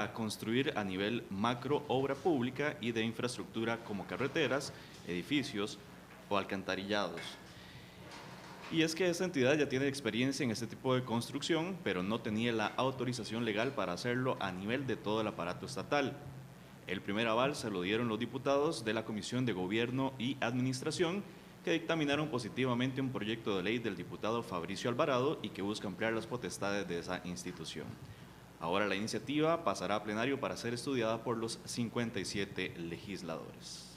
para construir a nivel macro obra pública y de infraestructura como carreteras, edificios o alcantarillados. Y es que esta entidad ya tiene experiencia en este tipo de construcción, pero no tenía la autorización legal para hacerlo a nivel de todo el aparato estatal. El primer aval se lo dieron los diputados de la Comisión de Gobierno y Administración, que dictaminaron positivamente un proyecto de ley del diputado Fabricio Alvarado y que busca ampliar las potestades de esa institución. Ahora la iniciativa pasará a plenario para ser estudiada por los 57 legisladores.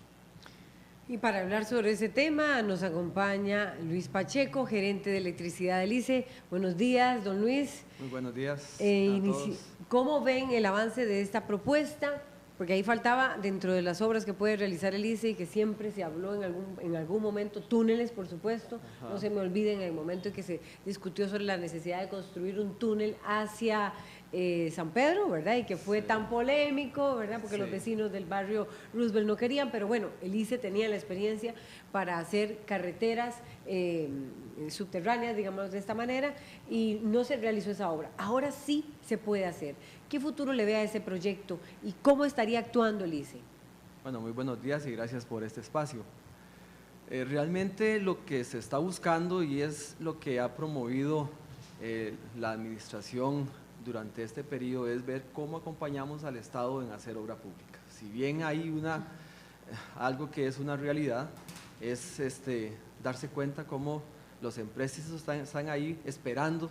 Y para hablar sobre ese tema nos acompaña Luis Pacheco, gerente de electricidad del ICE. Buenos días, don Luis. Muy buenos días a todos. ¿Cómo ven el avance de esta propuesta? Porque ahí faltaba, dentro de las obras que puede realizar el ICE y que siempre se habló en algún momento, túneles, por supuesto. Ajá. No se me olviden el momento en que se discutió sobre la necesidad de construir un túnel hacia San Pedro, ¿verdad? Y que fue tan polémico, ¿verdad? Porque los vecinos del barrio Roosevelt no querían, pero bueno, el ICE tenía la experiencia para hacer carreteras subterráneas, digamos de esta manera, y no se realizó esa obra. Ahora sí se puede hacer. ¿Qué futuro le ve a ese proyecto y cómo estaría actuando el ICE? Bueno, muy buenos días y gracias por este espacio. Realmente lo que se está buscando y es lo que ha promovido la administración durante este periodo es ver cómo acompañamos al Estado en hacer obra pública. Si bien hay algo que es una realidad, es darse cuenta cómo los empréstitos están ahí esperando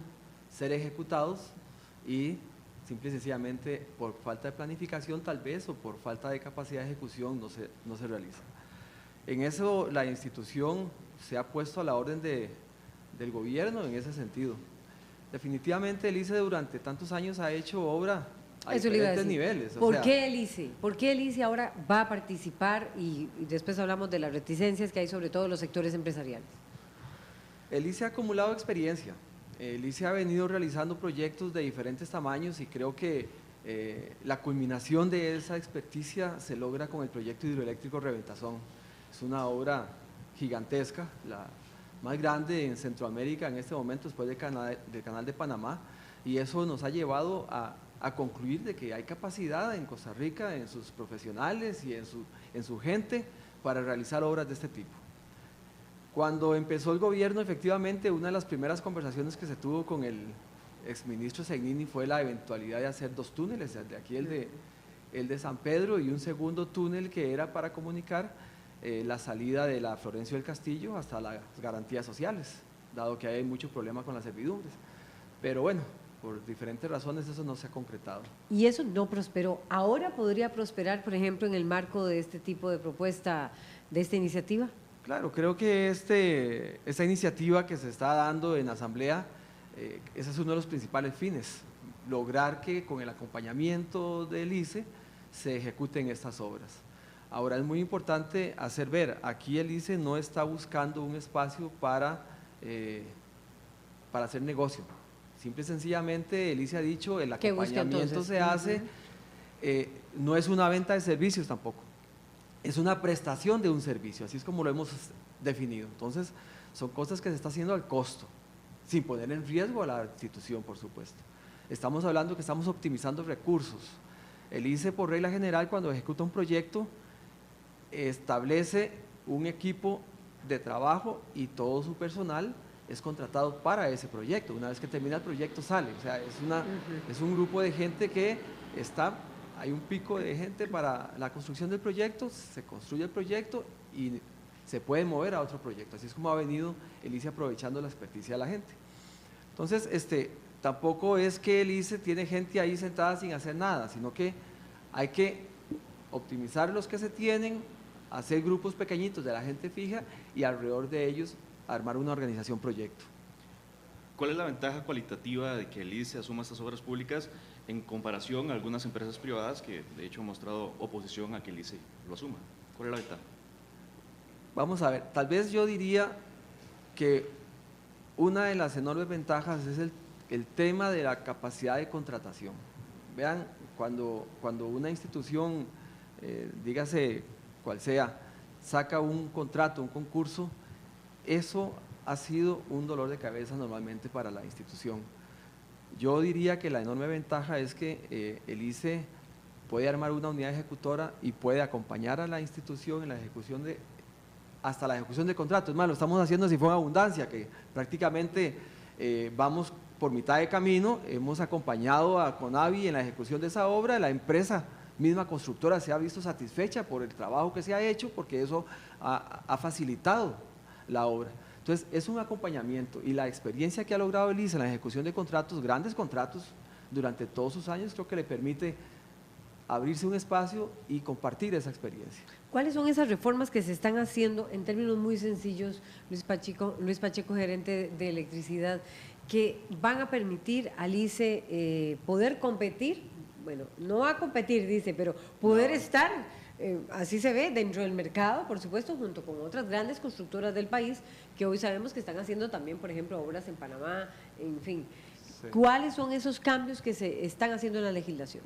ser ejecutados y simple y sencillamente por falta de planificación tal vez o por falta de capacidad de ejecución no se realiza. En eso la institución se ha puesto a la orden del gobierno en ese sentido. Definitivamente el ICE durante tantos años ha hecho obra a diferentes niveles. ¿Por qué el ICE? ¿Por qué el ICE ahora va a participar? Y después hablamos de las reticencias que hay sobre todo en los sectores empresariales. El ICE ha acumulado experiencia. El ICE ha venido realizando proyectos de diferentes tamaños y creo que la culminación de esa experticia se logra con el proyecto hidroeléctrico Reventazón. Es una obra gigantesca, la más grande en Centroamérica en este momento después del canal de Panamá, y eso nos ha llevado a concluir de que hay capacidad en Costa Rica, en sus profesionales y en su gente para realizar obras de este tipo. Cuando empezó el gobierno, efectivamente, una de las primeras conversaciones que se tuvo con el exministro Segnini fue la eventualidad de hacer dos túneles, de aquí el de San Pedro y un segundo túnel que era para comunicar la salida de la Florencio del Castillo hasta las garantías sociales, dado que hay mucho problema con las servidumbres. Pero bueno, por diferentes razones eso no se ha concretado. Y eso no prosperó. ¿Ahora podría prosperar, por ejemplo, en el marco de este tipo de propuesta, de esta iniciativa? Claro, creo que esta iniciativa que se está dando en asamblea, ese es uno de los principales fines, lograr que con el acompañamiento del ICE se ejecuten estas obras. Ahora es muy importante hacer ver, aquí el ICE no está buscando un espacio para hacer negocio. Simple y sencillamente el ICE ha dicho, el acompañamiento se hace, no es una venta de servicios tampoco, es una prestación de un servicio, así es como lo hemos definido. Entonces, son cosas que se está haciendo al costo, sin poner en riesgo a la institución, por supuesto. Estamos hablando que estamos optimizando recursos. El ICE, por regla general, cuando ejecuta un proyecto, establece un equipo de trabajo y todo su personal es contratado para ese proyecto. Una vez que termina el proyecto sale, o sea, es un grupo de gente que hay un pico de gente para la construcción del proyecto, se construye el proyecto y se puede mover a otro proyecto. Así es como ha venido el ICE aprovechando la experticia de la gente. Entonces, tampoco es que el ICE tiene gente ahí sentada sin hacer nada, sino que hay que optimizar los que se tienen, hacer grupos pequeñitos de la gente fija y alrededor de ellos armar una organización proyecto. ¿Cuál es la ventaja cualitativa de que el ICE asuma estas obras públicas en comparación a algunas empresas privadas que de hecho han mostrado oposición a que el ICE lo asuma? ¿Cuál es la ventaja? Vamos a ver, tal vez yo diría que una de las enormes ventajas es el tema de la capacidad de contratación. Vean, cuando una institución, dígase cual sea, saca un contrato, un concurso, eso ha sido un dolor de cabeza normalmente para la institución. Yo diría que la enorme ventaja es que el ICE puede armar una unidad ejecutora y puede acompañar a la institución en la ejecución hasta la ejecución de contratos. Es más, lo estamos haciendo así, fue en abundancia, que prácticamente vamos por mitad de camino, hemos acompañado a Conavi en la ejecución de esa obra, la empresa misma constructora se ha visto satisfecha por el trabajo que se ha hecho, porque eso ha facilitado la obra. Entonces, es un acompañamiento y la experiencia que ha logrado el ICE en la ejecución de contratos, grandes contratos, durante todos sus años, creo que le permite abrirse un espacio y compartir esa experiencia. ¿Cuáles son esas reformas que se están haciendo en términos muy sencillos, Luis Pacheco, gerente de electricidad, que van a permitir al ICE poder competir? Bueno, no a competir, dice, pero poder estar, así se ve, dentro del mercado, por supuesto, junto con otras grandes constructoras del país, que hoy sabemos que están haciendo también, por ejemplo, obras en Panamá, en fin. Sí. ¿Cuáles son esos cambios que se están haciendo en la legislación?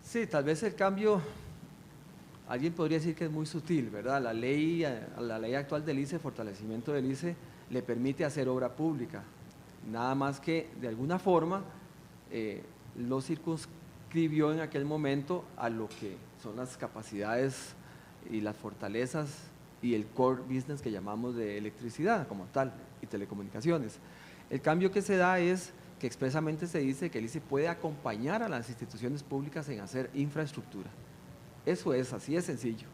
Sí, tal vez el cambio, alguien podría decir que es muy sutil, ¿verdad? La ley actual del ICE, fortalecimiento del ICE, le permite hacer obra pública, nada más que de alguna forma lo circunscribió en aquel momento a lo que son las capacidades y las fortalezas y el core business que llamamos de electricidad como tal y telecomunicaciones. El cambio que se da es que expresamente se dice que el ICE puede acompañar a las instituciones públicas en hacer infraestructura. Eso es, así es sencillo.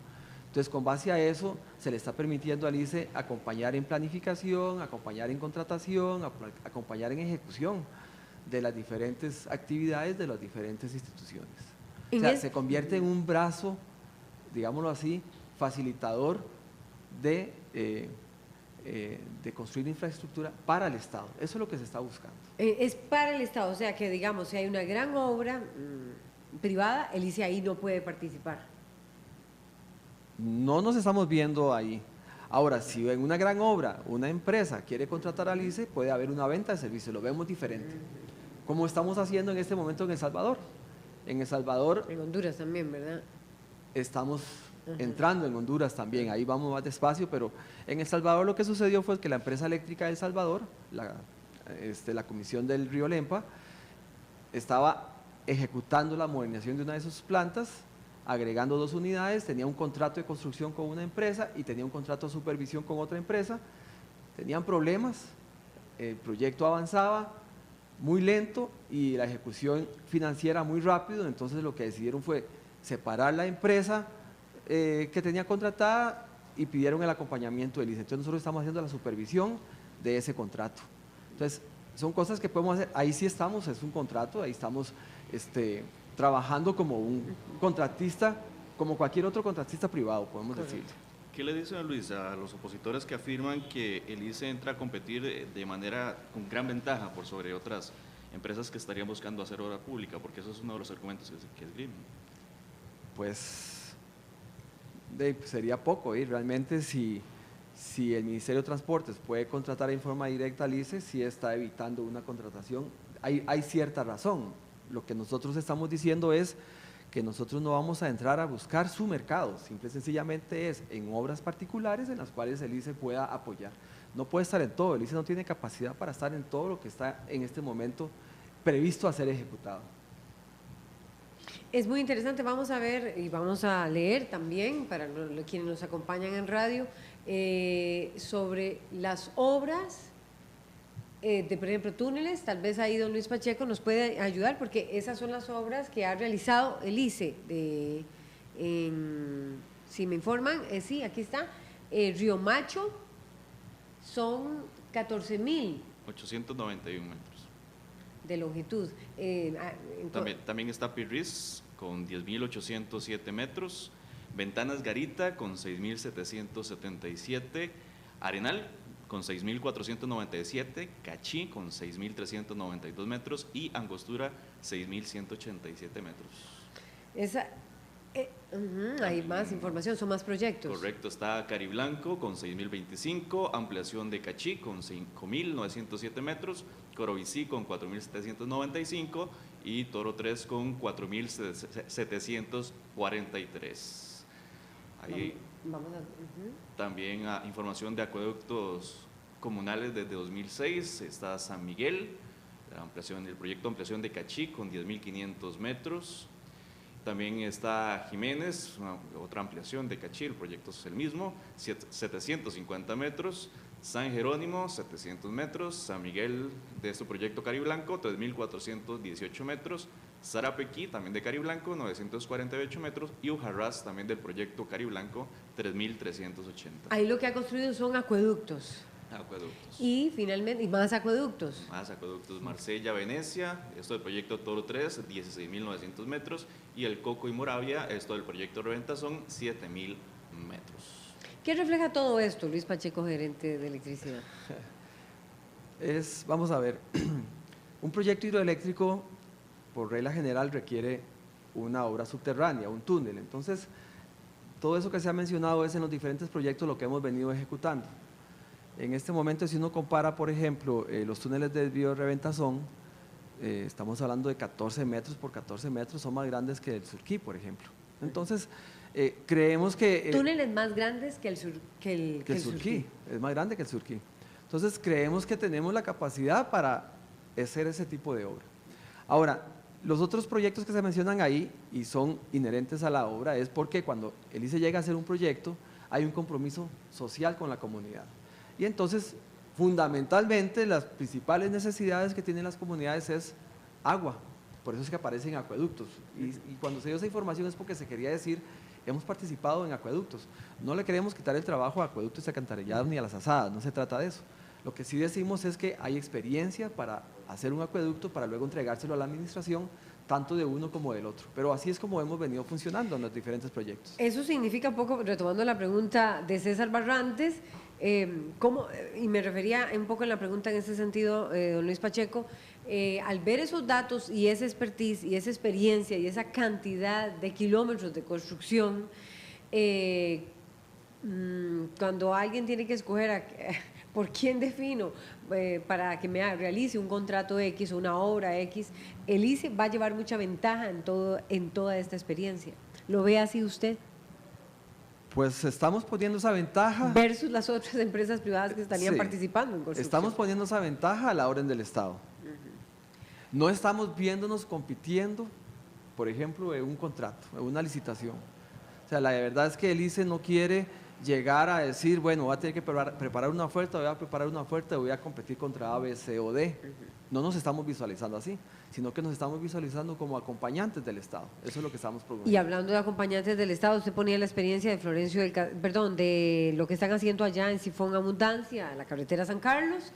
Entonces, con base a eso, se le está permitiendo al ICE acompañar en planificación, acompañar en contratación, acompañar en ejecución de las diferentes actividades de las diferentes instituciones. O sea, se convierte en un brazo, digámoslo así, facilitador de construir infraestructura para el Estado. Eso es lo que se está buscando. Es para el Estado, o sea que digamos, si hay una gran obra privada, el ICE ahí no puede participar. No nos estamos viendo ahí. Ahora, si en una gran obra una empresa quiere contratar al ICE, puede haber una venta de servicios, lo vemos diferente. Como estamos haciendo en este momento en El Salvador. En El Salvador… En Honduras también, ¿verdad? Estamos entrando en Honduras también, ahí vamos más despacio, pero en El Salvador lo que sucedió fue que la empresa eléctrica de El Salvador, la Comisión del Río Lempa, estaba ejecutando la modernización de una de sus plantas, agregando 2 unidades, tenía un contrato de construcción con una empresa y tenía un contrato de supervisión con otra empresa, tenían problemas, el proyecto avanzaba muy lento y la ejecución financiera muy rápido, entonces lo que decidieron fue separar la empresa que tenía contratada y pidieron el acompañamiento del ICE. Entonces nosotros estamos haciendo la supervisión de ese contrato. Entonces son cosas que podemos hacer, ahí sí estamos, es un contrato, ahí estamos trabajando como un contratista, como cualquier otro contratista privado, podemos decir. ¿Qué le dice a Luis a los opositores que afirman que el ICE entra a competir de manera con gran ventaja por sobre otras empresas que estarían buscando hacer obra pública? Porque eso es uno de los argumentos que esgrimen. Pues sería poco, realmente si el Ministerio de Transportes puede contratar en forma directa al ICE, sí está evitando una contratación, hay cierta razón. Lo que nosotros estamos diciendo es que nosotros no vamos a entrar a buscar su mercado, simple y sencillamente es en obras particulares en las cuales el ICE pueda apoyar. No puede estar en todo, el ICE no tiene capacidad para estar en todo lo que está en este momento previsto a ser ejecutado. Es muy interesante, vamos a ver y vamos a leer también, para quienes nos acompañan en radio, sobre las obras de, por ejemplo, túneles. Tal vez ahí don Luis Pacheco nos puede ayudar, porque esas son las obras que ha realizado el ICE. Si me informan, sí, aquí está, Río Macho, son 14,891 metros. De longitud. También está Pirris con 10,807 metros, Ventanas Garita con 6,777, Arenal con 6,497, Cachí con 6,392 metros y Angostura 6,187 metros. Hay más información, son más proyectos. Correcto, está Cariblanco con 6,025, ampliación de Cachí con 5,907 metros, Corobicí con 4,795 y Toro 3 con 4,743. Ahí también información de acueductos comunales desde 2006, está San Miguel, el proyecto de ampliación de Cachí con 10,500 metros. También está Jiménez, otra ampliación de Cachí, el proyecto es el mismo, 750 metros. San Jerónimo, 700 metros. San Miguel, de este proyecto Cariblanco, 3.418 metros. Sarapequí, también de Cariblanco, 948 metros. Y Ujarrás, también del proyecto Cariblanco, 3.380. Ahí lo que ha construido son acueductos. Acueductos. Y finalmente, y más acueductos. Más acueductos. Marsella, Venecia, esto del proyecto Toro 3, 16.900 metros. Y el Coco y Moravia, esto del proyecto Reventazón, 7.000 metros. ¿Qué refleja todo esto, Luis Pacheco, gerente de electricidad? Vamos a ver, un proyecto hidroeléctrico, por regla general, requiere una obra subterránea, un túnel. Entonces, todo eso que se ha mencionado es en los diferentes proyectos lo que hemos venido ejecutando. En este momento, si uno compara, por ejemplo, los túneles de desvío de Reventazón, estamos hablando de 14 metros por 14 metros, son más grandes que el Surquí, por ejemplo. Entonces, creemos que… túneles más grandes que el Surquí, es más grande que el Surquí. Entonces, creemos que tenemos la capacidad para hacer ese tipo de obra. Ahora, los otros proyectos que se mencionan ahí y son inherentes a la obra es porque cuando el ICE llega a hacer un proyecto, hay un compromiso social con la comunidad. Y entonces, fundamentalmente, las principales necesidades que tienen las comunidades es agua. Por eso es que aparecen acueductos. Y cuando se dio esa información es porque se quería decir, hemos participado en acueductos. No le queremos quitar el trabajo a acueductos y alcantarillados ni a las asadas, no se trata de eso. Lo que sí decimos es que hay experiencia para hacer un acueducto, para luego entregárselo a la administración, tanto de uno como del otro. Pero así es como hemos venido funcionando en los diferentes proyectos. Eso significa un poco, retomando la pregunta de César Barrantes, y me refería un poco en la pregunta en ese sentido, don Luis Pacheco, al ver esos datos y esa expertise y esa experiencia y esa cantidad de kilómetros de construcción, cuando alguien tiene que escoger por quién defino para que me realice un contrato X o una obra X, el ICE va a llevar mucha ventaja en toda esta experiencia. ¿Lo ve así usted? Pues estamos poniendo esa ventaja… Versus las otras empresas privadas que estarían participando en construcción. Estamos poniendo esa ventaja a la orden del Estado. No estamos viéndonos compitiendo, por ejemplo, en un contrato, en una licitación. O sea, la verdad es que el ICE no quiere llegar a decir, bueno, voy a tener que preparar una oferta, voy a preparar una oferta y voy a competir contra A, B, C o D. No nos estamos visualizando así, sino que nos estamos visualizando como acompañantes del Estado. Eso es lo que estamos proponiendo. Y hablando de acompañantes del Estado, usted ponía la experiencia de de lo que están haciendo allá en Sifón Abundancia, la carretera San Carlos.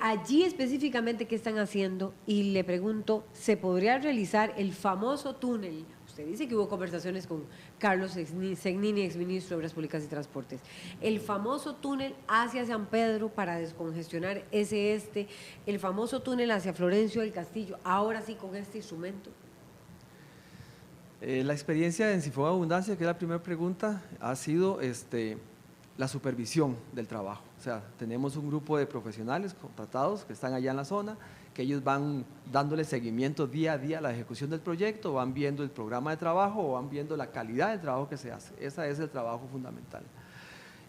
Allí específicamente, ¿qué están haciendo? Y le pregunto, ¿se podría realizar el famoso túnel? Usted dice que hubo conversaciones con Carlos Segnini, exministro de Obras Públicas y Transportes. El famoso túnel hacia San Pedro para descongestionar el famoso túnel hacia Florencio del Castillo, ahora sí con este instrumento. La experiencia en Sifón Abundancia, que es la primera pregunta, ha sido la supervisión del trabajo. O sea, tenemos un grupo de profesionales contratados que están allá en la zona, que ellos van dándole seguimiento día a día a la ejecución del proyecto, van viendo el programa de trabajo o van viendo la calidad del trabajo que se hace. Ese es el trabajo fundamental.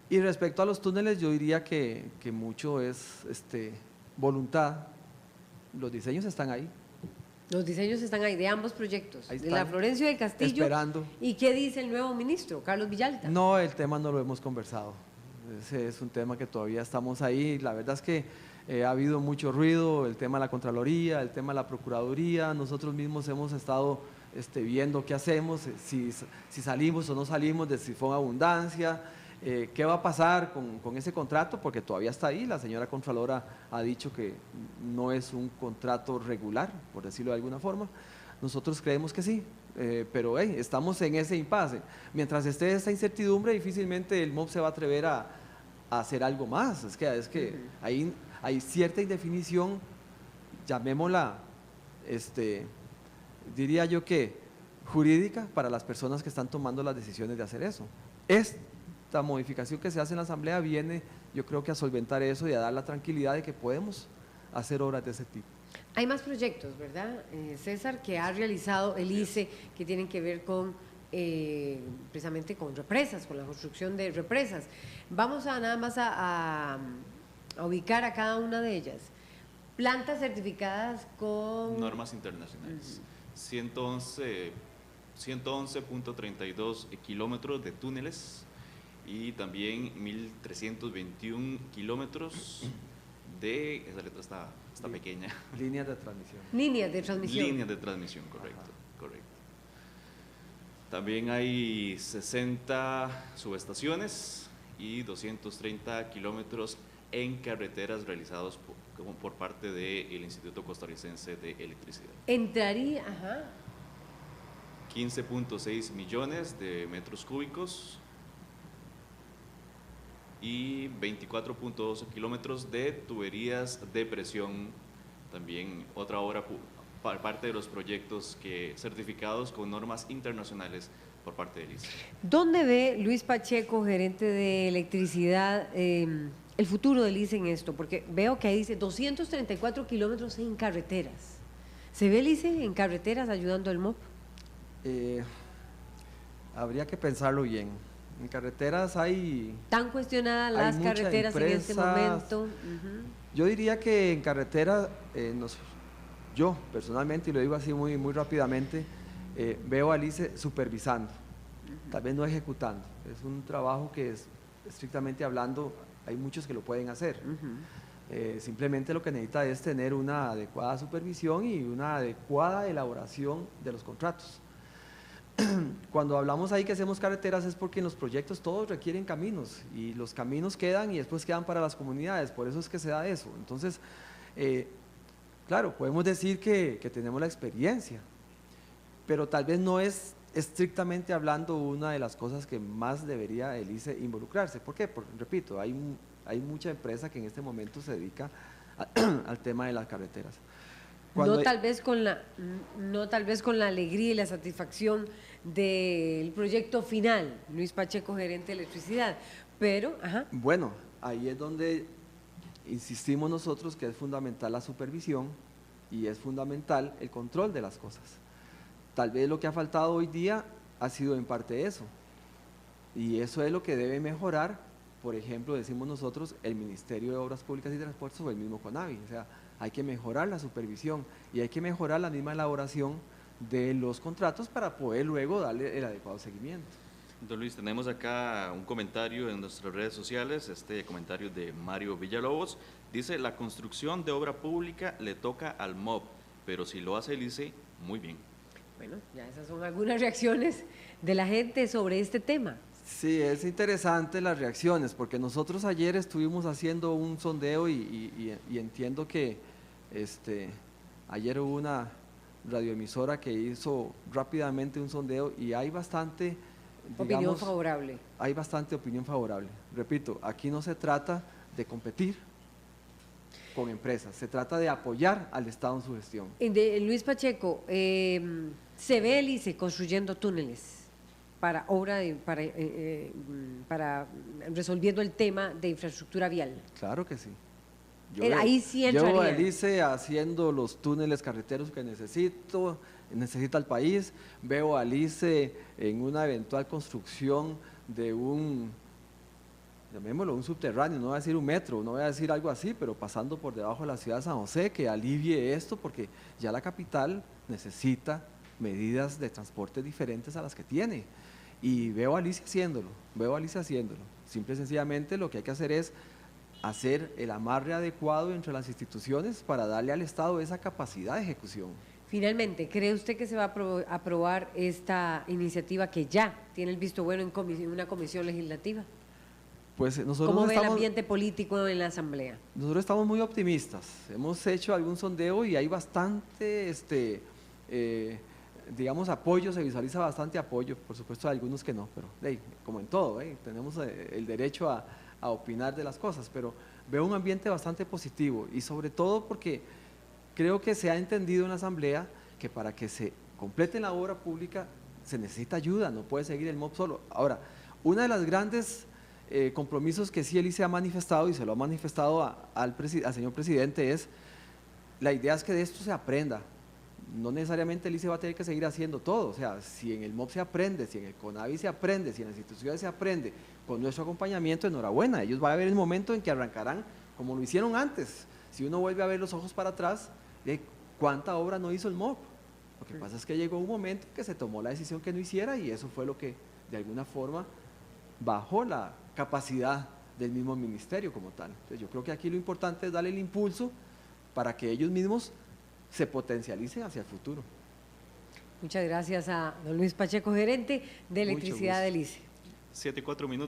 Y respecto a los túneles, yo diría que mucho es voluntad. Los diseños están ahí. Los diseños están ahí, de ambos proyectos, Ahí de la Florencio del Castillo. Esperando. ¿Y qué dice el nuevo ministro, Carlos Villalta? No, el tema no lo hemos conversado. Ese es un tema que todavía estamos ahí. La verdad es que ha habido mucho ruido, el tema de la Contraloría, el tema de la Procuraduría. Nosotros mismos hemos estado viendo qué hacemos, si salimos o no salimos de Sifón Abundancia, qué va a pasar con ese contrato, porque todavía está ahí. La señora Contralora ha dicho que no es un contrato regular, por decirlo de alguna forma. Nosotros creemos que sí, pero estamos en ese impasse. Mientras esté esta incertidumbre, difícilmente el MOB se va a atrever a hacer algo más. Es que ahí hay cierta indefinición, llamémosla, diría yo que jurídica para las personas que están tomando las decisiones de hacer eso. Esta modificación que se hace en la Asamblea viene, yo creo que a solventar eso y a dar la tranquilidad de que podemos hacer obras de ese tipo. Hay más proyectos, ¿verdad, César, que ha realizado el ICE que tienen que ver con precisamente con represas, con la construcción de represas? Vamos a nada más a ubicar a cada una de ellas. Plantas certificadas con… normas internacionales. 111 111.32 kilómetros de túneles y también 1.321 kilómetros de, esa letra está pequeña. Líneas de transmisión. Líneas de transmisión. Líneas de transmisión, correcto, correcto. También hay 60 subestaciones y 230 kilómetros en carreteras realizados por parte del Instituto Costarricense de Electricidad. Entraría, ajá. 15.6 millones de metros cúbicos y 24.12 kilómetros de tuberías de presión, también otra obra parte de los proyectos certificados con normas internacionales por parte del ICE. ¿Dónde ve Luis Pacheco, gerente de electricidad, el futuro del ICE en esto? Porque veo que ahí dice 234 kilómetros en carreteras. ¿Se ve el ICE en carreteras ayudando al MOP? Habría que pensarlo bien. En carreteras hay... ¿Tan cuestionadas las carreteras en este momento? Yo diría que en carretera, yo personalmente, y lo digo así muy, muy rápidamente, veo al ICE supervisando, tal vez no ejecutando. Es un trabajo que estrictamente hablando, hay muchos que lo pueden hacer. Simplemente lo que necesita es tener una adecuada supervisión y una adecuada elaboración de los contratos. Cuando hablamos ahí que hacemos carreteras es porque en los proyectos todos requieren caminos y los caminos quedan y después quedan para las comunidades, por eso es que se da eso. Entonces, claro, podemos decir que tenemos la experiencia, pero tal vez no es estrictamente hablando una de las cosas que más debería el ICE involucrarse. ¿Por qué? Porque, repito, hay mucha empresa que en este momento se dedica al tema de las carreteras. No tal vez con la alegría y la satisfacción del proyecto final, Luis Pacheco, gerente de electricidad, pero... Bueno, ahí es donde insistimos nosotros que es fundamental la supervisión y es fundamental el control de las cosas. Tal vez lo que ha faltado hoy día ha sido en parte eso, y eso es lo que debe mejorar, por ejemplo, decimos nosotros, el Ministerio de Obras Públicas y Transportes o el mismo CONAVI, o sea, hay que mejorar la supervisión y hay que mejorar la misma elaboración de los contratos para poder luego darle el adecuado seguimiento. Don Luis, tenemos acá un comentario en nuestras redes sociales, este comentario de Mario Villalobos, dice: la construcción de obra pública le toca al MOP, pero si lo hace el ICE, muy bien. Bueno, ya esas son algunas reacciones de la gente sobre este tema. Sí, es interesante las reacciones, porque nosotros ayer estuvimos haciendo un sondeo y entiendo que ayer hubo una radioemisora que hizo rápidamente un sondeo y hay bastante, opinión favorable. Hay bastante opinión favorable. Repito, aquí no se trata de competir con empresas, se trata de apoyar al Estado en su gestión. Luis Pacheco, se ve el ICE construyendo túneles para resolviendo el tema de infraestructura vial. Claro que sí. Ahí sí entraría. Yo al ICE haciendo los túneles carreteros que necesita el país, veo al ICE en una eventual construcción de llamémoslo un subterráneo, no voy a decir un metro, no voy a decir algo así, pero pasando por debajo de la ciudad de San José, que alivie esto, porque ya la capital necesita medidas de transporte diferentes a las que tiene. Y veo a ICE haciéndolo, Simple y sencillamente lo que hay que hacer es hacer el amarre adecuado entre las instituciones para darle al Estado esa capacidad de ejecución. Finalmente, ¿cree usted que se va a aprobar esta iniciativa que ya tiene el visto bueno en una comisión legislativa? Pues nosotros ¿Cómo ve el ambiente político en la Asamblea? Nosotros estamos muy optimistas. Hemos hecho algún sondeo y hay bastante, digamos, apoyo, se visualiza bastante apoyo. Por supuesto hay algunos que no, pero como en todo, tenemos el derecho a opinar de las cosas, pero veo un ambiente bastante positivo y sobre todo porque creo que se ha entendido en la Asamblea que para que se complete la obra pública se necesita ayuda, no puede seguir el MOP solo. Ahora, una de las grandes compromisos que sí el ICE ha manifestado y se lo ha manifestado al señor presidente es, la idea es que de esto se aprenda. No necesariamente el ICE va a tener que seguir haciendo todo, o sea, si en el MOP se aprende, si en el CONAVI se aprende, si en las instituciones se aprende, con nuestro acompañamiento, enhorabuena, ellos van a ver el momento en que arrancarán como lo hicieron antes. Si uno vuelve a ver los ojos para atrás, ¿cuánta obra no hizo el MOP? Lo que pasa es que llegó un momento que se tomó la decisión que no hiciera y eso fue lo que de alguna forma bajó la capacidad del mismo ministerio como tal. Entonces yo creo que aquí lo importante es darle el impulso para que ellos mismos se potencialicen hacia el futuro. Muchas gracias a don Luis Pacheco, gerente de electricidad del ICE. 7:04 minutos.